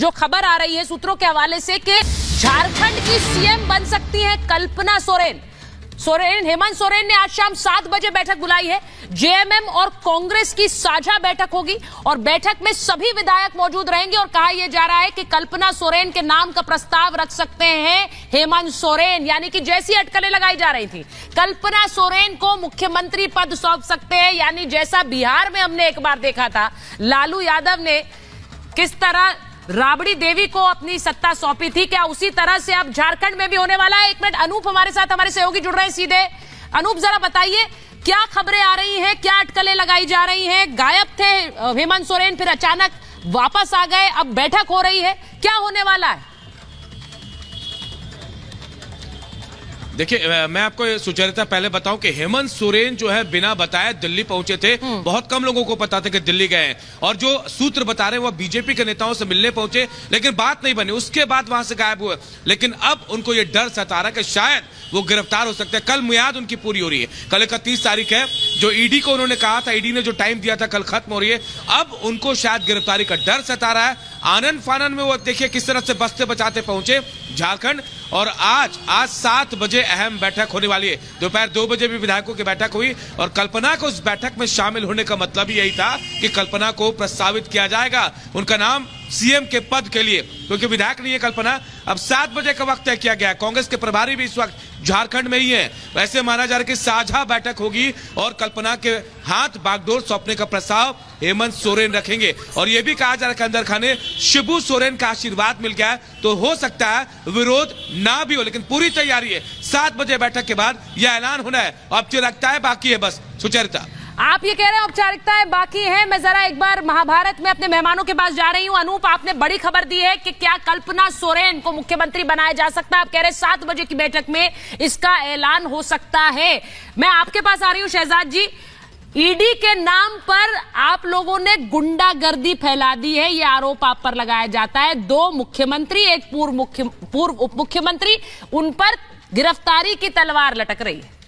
जो खबर आ रही है सूत्रों के हवाले से कि झारखंड की सीएम बन सकती है कल्पना सोरेन। हेमंत सोरेन ने आज शाम 7 बजे बैठक बुलाई है। जेएमएम और कांग्रेस की साझा बैठक होगी और बैठक में सभी विधायक मौजूद रहेंगे और कहा यह जा रहा है कि कल्पना सोरेन के नाम का प्रस्ताव रख सकते हैं हेमंत सोरेन। यानी कि जैसी अटकलें लगाई जा रही थी, कल्पना सोरेन को मुख्यमंत्री पद सौंप सकते हैं। यानी जैसा बिहार में हमने एक बार देखा था, लालू यादव ने किस तरह राबड़ी देवी को अपनी सत्ता सौंपी थी, क्या उसी तरह से अब झारखंड में भी होने वाला है? 1 मिनट, अनूप हमारे साथ, हमारे सहयोगी जुड़ रहे हैं सीधे। अनूप, जरा बताइए क्या खबरें आ रही हैं, क्या अटकलें लगाई जा रही हैं? गायब थे हेमंत सोरेन, फिर अचानक वापस आ गए, अब बैठक हो रही है, क्या होने वाला है? देखिए, मैं आपको सुचरिता पहले बताऊं कि हेमंत सोरेन जो है बिना बताए दिल्ली पहुंचे थे। बहुत कम लोगों को पता था कि दिल्ली गए हैं और जो सूत्र बता रहे हैं वो बीजेपी के नेताओं से मिलने पहुंचे, लेकिन बात नहीं बनी। उसके बाद वहां से गायब हुए। लेकिन अब उनको ये डर सता रहा है कि शायद वो गिरफ्तार हो सकते हैं। कल मियाद उनकी पूरी हो रही है, कल 31 तारीख है जो ईडी को उन्होंने कहा था, ईडी ने जो टाइम दिया था कल खत्म हो रही है। अब उनको शायद गिरफ्तारी का डर सता रहा है। आनंद फानन में वो देखिए किस तरह से बचते बचाते पहुंचे झारखंड। और आज 7 बजे अहम बैठक होने वाली है। दोपहर 2 बजे भी विधायकों की बैठक हुई और कल्पना को उस बैठक में शामिल होने का मतलब ही यही था कि कल्पना को प्रस्तावित किया जाएगा उनका नाम सीएम के पद के लिए, क्योंकि विधायक नहीं है कल्पना। अब 7 बजे का वक्त तय किया गया। कांग्रेस के प्रभारी भी इस वक्त झारखंड में ही है। वैसे माना जा रहा है कि साझा बैठक होगी और कल्पना के हाथ बागडोर सौंपने का प्रस्ताव हेमंत सोरेन रखेंगे। और यह भी कहा जा रहा है कि अंदर खाने शिबू सोरेन का आशीर्वाद मिल गया है तो हो सकता है विरोध ना भी हो, लेकिन पूरी तैयारी है। 7 बजे बैठक के बाद यह ऐलान होना है। औपचारिकताएं बाकी है बस। सुचरिता, आप ये कह रहे हैं औपचारिकताएं बाकी हैं। मैं जरा एक बार महाभारत में अपने मेहमानों के पास जा रही हूं। अनूप, आपने बड़ी खबर दी है कि क्या कल्पना सोरेन को मुख्यमंत्री बनाया जा सकता है। आप कह रहे हैं 7 बजे की बैठक में इसका ऐलान हो सकता है। मैं आपके पास आ रही हूं शहजाद जी। ईडी के नाम पर आप लोगों ने गुंडागर्दी फैला दी है, यह आरोप आप पर लगाया जाता है। 2 मुख्यमंत्री, एक पूर्व उप मुख्यमंत्री, उन पर गिरफ्तारी की तलवार लटक रही है।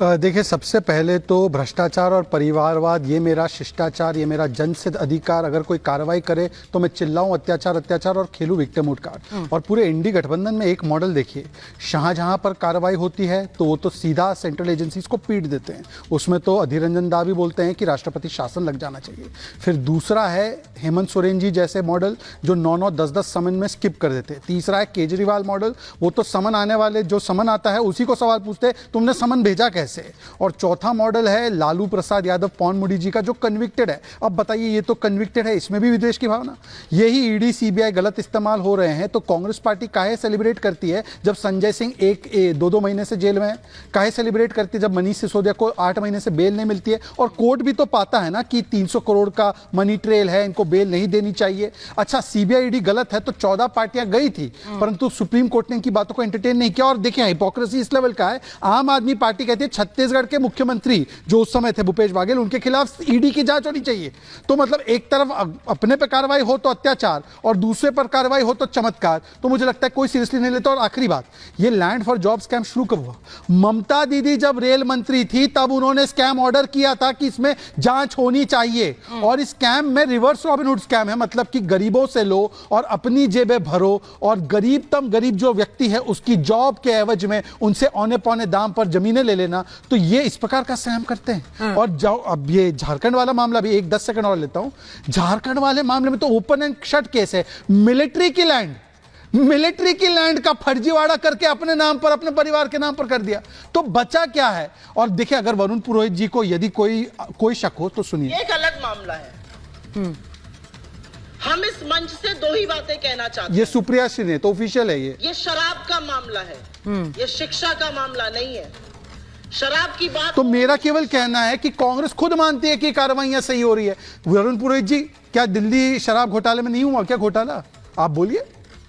देखिए, सबसे पहले तो भ्रष्टाचार और परिवारवाद, ये मेरा शिष्टाचार, ये मेरा जनसिद्ध अधिकार। अगर कोई कार्रवाई करे तो मैं चिल्लाऊं अत्याचार और खेलूं विक्टिम वुड कार्ड। और पूरे इंडी गठबंधन में एक मॉडल देखिए, जहां पर कार्रवाई होती है तो वो तो सीधा सेंट्रल एजेंसीज को पीट देते हैं। उसमें तो अधीर रंजन दा भी बोलते हैं कि राष्ट्रपति शासन लग जाना चाहिए। फिर दूसरा है हेमंत सोरेन जी जैसे मॉडल जो 9-9, 10-10 समन में स्किप कर देते हैं। तीसरा है केजरीवाल मॉडल, वो तो समन आने वाले, जो समन आता है उसी को सवाल पूछते तुमने समन भेजा कैसे। और चौथा मॉडल है लालू प्रसाद यादव पॉन मुडी जी का, जो कन्विक्टेड है। अब बताइए, ये तो कन्विक्टेड है, इसमें भी विदेश की भावना। यही ईडी सीबीआई गलत इस्तेमाल हो रहे हैं तो कांग्रेस पार्टी काहे सेलिब्रेट करती है जब संजय सिंह 1-2 महीने से जेल में है? काहे सेलिब्रेट करती है जब मनीष सिसोदिया को 8 महीने से बेल नहीं मिलती है? और कोर्ट भी तो पाता है ना कि 300 करोड़ का मनी ट्रेल है, इनको बेल नहीं देनी चाहिए। अच्छा, सीबीआई ईडी गलत है तो 14 पार्टियां गई थी, परंतु सुप्रीम कोर्ट ने इनकी बातों को एंटरटेन नहीं किया। और देखिए, हिपोक्रेसी इस लेवल का है। आम आदमी पार्टी कहती है छत्तीसगढ़ के मुख्यमंत्री जो उस समय थे भूपेश बघेल, उनके खिलाफ ईडी की जांच होनी चाहिए। तो मतलब एक तरफ अपने पे कार्रवाई हो तो अत्याचार और दूसरे पर कार्रवाई हो तो चमत्कार। तो मुझे लगता है कोई सीरियसली नहीं लेता। और आखिरी बात, ये लैंड फॉर जॉब स्कैम शुरू कब हुआ? ममता दीदी जब रेल मंत्री थी तब उन्होंने स्कैम ऑर्डर किया था कि इसमें जांच होनी चाहिए। और इस स्कैम में रिवर्स रॉबिनहुड स्कैम है, मतलब कि गरीबों से लो और अपनी जेबें भरो और गरीब जो व्यक्ति है उसकी जॉब के एवज में उनसे औने पौने दाम पर जमीनें ले लेना। तो ये इस प्रकार का स्कैम करते हैं। और अब ये झारखंड वाला मामला भी 10 सेकंड और लेता हूं। झारखंड वाले मामले में तो ओपन एंड शट केस है। मिलिट्री की लैंड का फर्जीवाड़ा करके अपने नाम पर, अपने परिवार के नाम पर कर दिया। तो बचा क्या है? और देखिए, अगर वरुण पुरोहित जी को यदि कोई शक हो तो सुनिए। एक अलग मामला है। हम इस मंच से 2 ही बातें कहना चाहते हैं। ये सुप्रिया सिंह ने तो ऑफिशियल है। ये शराब का मामला है, ये शिक्षा का मामला नहीं है। शराब की बात तो मेरा केवल कहना है कि कांग्रेस खुद मानती है कि कार्रवाइयां सही हो रही है। वरुण पुरोहित जी, क्या दिल्ली शराब घोटाले में नहीं हुआ क्या घोटाला? आप बोलिए।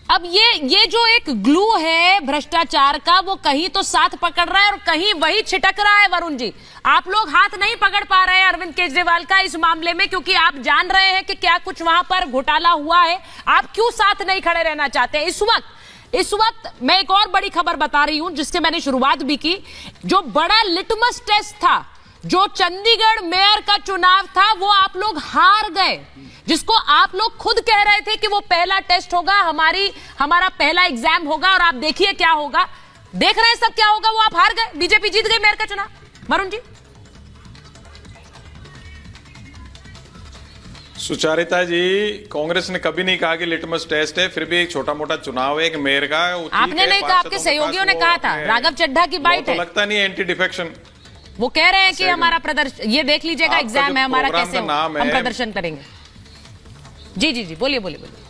अब ये जो एक ग्लू है भ्रष्टाचार का, वो कहीं तो साथ पकड़ रहा है और कहीं वही छिटक रहा है। वरुण जी, आप लोग हाथ नहीं पकड़ पा रहे हैं अरविंद केजरीवाल का इस मामले में, क्योंकि आप जान रहे हैं कि क्या कुछ वहां पर घोटाला हुआ है। आप क्यों साथ नहीं खड़े रहना चाहते इस वक्त मैं एक और बड़ी खबर बता रही हूं जिससे मैंने शुरुआत भी की। जो बड़ा लिटमस टेस्ट था जो चंडीगढ़ मेयर का चुनाव था वो आप लोग हार गए, जिसको आप लोग खुद कह रहे थे कि वो पहला टेस्ट होगा, हमारा पहला एग्जाम होगा, और आप देखिए क्या होगा। देख रहे हैं सब क्या होगा, वो आप हार गए, बीजेपी जीत गई मेयर का चुनाव। वरुण जी। सुचारिता जी, कांग्रेस ने कभी नहीं कहा कि लिटमस टेस्ट है, फिर भी एक छोटा मोटा चुनाव है, एक मेयर का। आपने नहीं कहा, आपके सहयोगियों ने कहा था, राघव चड्ढा की बाइट है। लगता नहीं एंटी डिफेक्शन, वो कह रहे हैं कि हमारा प्रदर्शन, ये देख लीजिएगा एग्जाम है हमारा, कैसे नाम हम प्रदर्शन करेंगे। जी जी जी, बोलिए बोलिए बोलिए।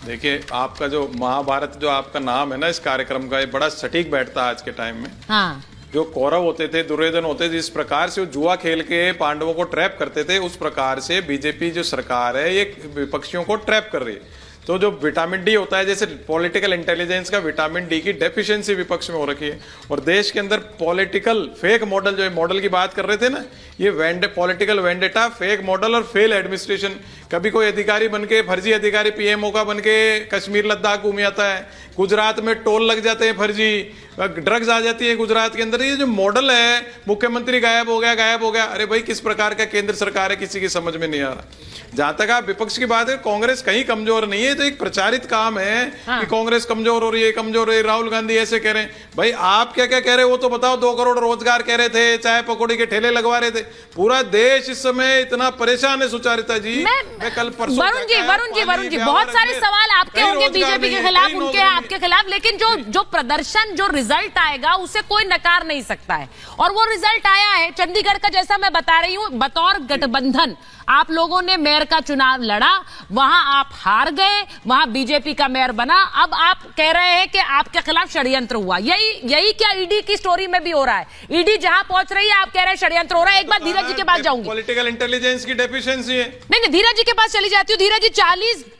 देखिए, आपका जो महाभारत जो आपका नाम है ना इस कार्यक्रम का, ये बड़ा सटीक बैठता है आज के टाइम में। हाँ, जो कौरव होते थे, दुर्योधन होते थे, जिस प्रकार से वो जुआ खेल के पांडवों को ट्रैप करते थे, उस प्रकार से बीजेपी जो सरकार है ये विपक्षियों को ट्रैप कर रही है। तो जो विटामिन डी होता है, जैसे पॉलिटिकल इंटेलिजेंस का विटामिन डी की डेफिशिएंसी विपक्ष में हो रखी है, और देश के अंदर पॉलिटिकल फेक मॉडल, जो मॉडल की बात कर रहे थे ना, ये पॉलिटिकल वेंडेटा, फेक मॉडल और फेल एडमिनिस्ट्रेशन। कभी कोई अधिकारी बनके, फर्जी अधिकारी पीएमओ का बनके कश्मीर लद्दाख घूम जाता है, गुजरात में टोल लग जाते हैं फर्जी, ड्रग्स आ जाती है गुजरात के अंदर। ये जो मॉडल है, मुख्यमंत्री गायब हो गया। अरे भाई, किस प्रकार का केंद्र सरकार है, किसी की समझ में नहीं आ रहा। जहां तक आप विपक्ष की बात है, कांग्रेस कहीं कमजोर नहीं है, तो एक प्रचारित काम है कि कांग्रेस कमजोर हो रही है, कमजोर हो रही है। राहुल गांधी ऐसे कह रहे हैं, भाई आप क्या क्या कह रहे हो वो तो बताओ। 2 करोड़ रोजगार कह रहे थे, चाय पकौड़ी के ठेले लगवा रहे थे। पूरा देश इस समय इतना परेशान है सुचारिता जी। मैं कल परसों वरुण जी, बहुत सारे सवाल आपके होंगे बीजेपी के खिलाफ, उनके हैं आपके खिलाफ, लेकिन जो प्रदर्शन, जो रिजल्ट आएगा उसे कोई नकार नहीं सकता है। और वो रिजल्ट आया है चंडीगढ़ का, जैसा मैं बता रही हूं, बतौर गठबंधन आप लोगों ने मेयर का चुनाव लड़ा, वहां आप हार गए, वहां बीजेपी का मेयर बना। अब आप कह रहे हैं कि आपके खिलाफ षड्यंत्र हुआ। यही क्या ईडी की स्टोरी में भी हो रहा है? ईडी जहां पहुंच रही है, आप कह रहे हैं षड्यंत्र हो रहा है। एक बार धीरज जी के पास जाऊंगी। पॉलिटिकल इंटेलिजेंस की डेफिशिएंसी है। नहीं, धीरज जी के पास चली जाती हूँ। धीरज जी,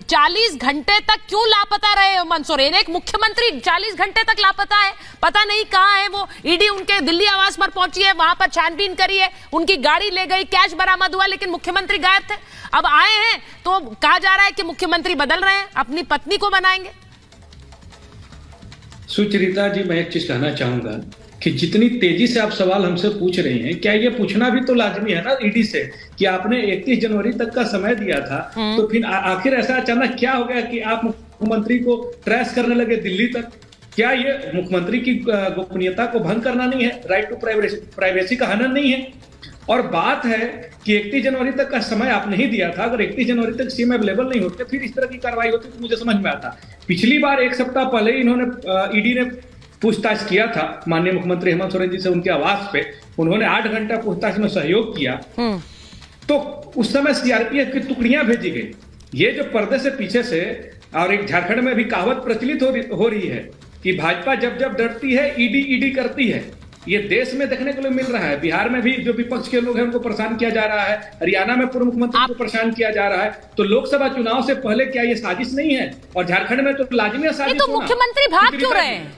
40 घंटे तक क्यों लापता रहे हेमंत सोरेन? एक मुख्यमंत्री 40 घंटे तक लापता है, पता नहीं कहां है वो। ईडी उनके दिल्ली आवास पर पहुंची है, वहां पर छानबीन करी है, उनकी गाड़ी ले गई, कैश बरामद हुआ, लेकिन मुख्यमंत्री गायब थे। अब आए हैं तो कहा जा रहा है कि मुख्यमंत्री बदल रहे हैं, अपनी पत्नी को बनाएंगे। सुचरिता जी, मैं एक चीज कहना चाहूंगा कि जितनी तेजी से आप सवाल हमसे पूछ रही हैं, क्या ये पूछना भी तो लाजमी है ना ईडी से कि आपने 31 जनवरी तक का समय दिया था, तो फिर आखिर ऐसा अचानक क्या हो गया कि आप मुख्यमंत्री को ट्रेस करने लगे दिल्ली तक? क्या ये मुख्यमंत्री की गोपनीयता को भंग करना नहीं है? राइट टू प्राइवेसी का हनन नहीं है? और बात है कि 31 जनवरी तक का समय आप नहीं दिया था। अगर 31 जनवरी तक सीएम अवेलेबल नहीं होते, फिर इस तरह की कार्रवाई होती तो मुझे समझ में आता। पिछली बार 1 सप्ताह पहले इन्होंने ईडी ने पूछताछ किया था माननीय मुख्यमंत्री हेमंत सोरेन जी से उनके आवास पे। उन्होंने 8 घंटा पूछताछ में सहयोग किया, तो उस समय सीआरपीएफ की टुकड़ियां भेजी गई। ये जो पर्दे से पीछे से, और एक झारखंड में भी कहावत प्रचलित हो रही है कि भाजपा जब जब डरती है ईडी करती है। ये देश में देखने को मिल रहा है। बिहार में भी जो विपक्ष के लोग हैं उनको परेशान किया जा रहा है, हरियाणा में पूर्व मुख्यमंत्री को परेशान किया जा रहा है। तो लोकसभा चुनाव से पहले क्या ये साजिश नहीं है? और झारखंड में तो लाजमी साजिश। तो मुख्यमंत्री भाग क्यों रहे हैं?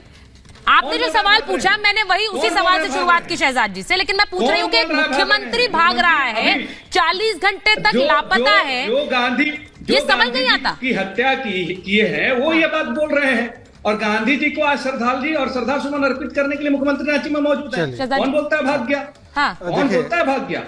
आपने जो सवाल पूछा, मैंने वही उसी सवाल से शुरुआत की शहजाद जी से, लेकिन मैं पूछ रही हूँ कि एक मुख्यमंत्री भाग रहा है, 40 घंटे तक लापता है, जो गांधी ये समझ नहीं आता की हत्या किए हैं, वो ये बात बोल रहे हैं। और गांधी जी को आज श्रद्धांजलि और श्रद्धा सुमन अर्पित करने के लिए मुख्यमंत्री रांची में मौजूद है। कौन बोलता है भाग गया? हाँ, कौन बोलता है भाग गया?